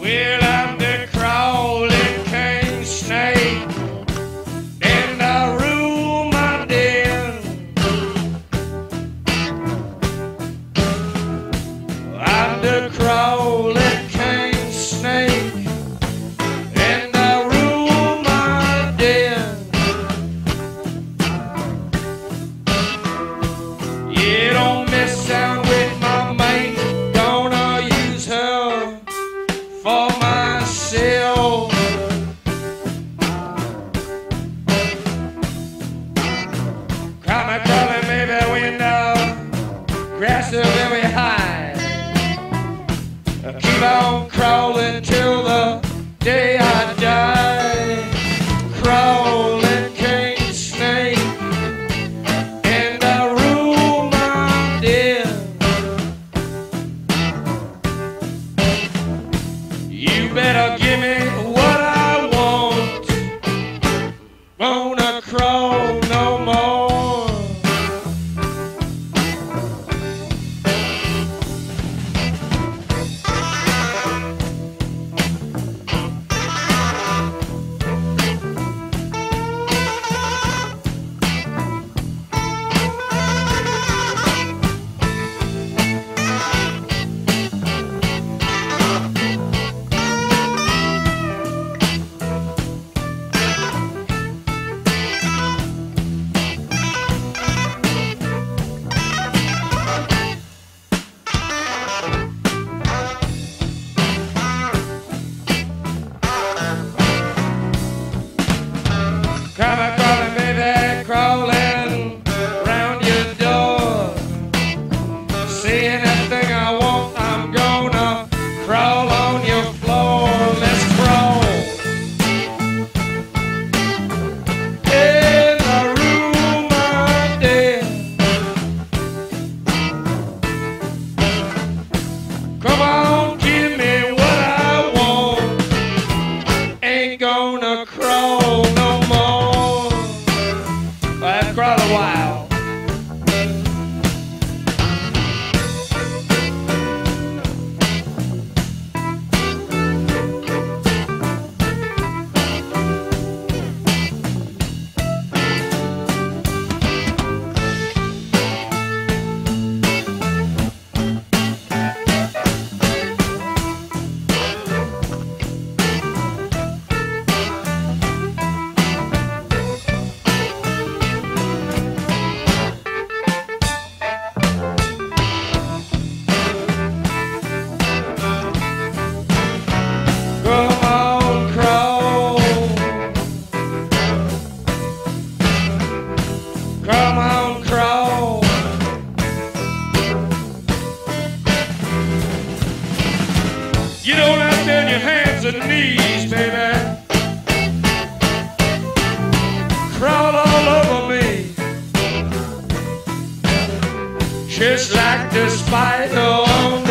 Well, I'm the crawling king snake, and I rule my den. I'm the crawling king snake, and I rule my den. You don't mess around with my mate, gonna use her for myself. Come and crawling maybe window, grass is very high. Keep on crawling till the day I die. Crawling king snake, and I rule my den. You better give me what I want. Wanna crawl no more. Come a crawling, baby, crawling round your door. See anything I want, I'm gonna crawl on your floor. Let's crawl. And I rule my den. Come on, give me what I want. Ain't gonna crawl no more. I've crawled a while. Come on, crawl. Come on, crawl. You don't have to on your hands and knees, baby. Crawl all over me, just like the spider on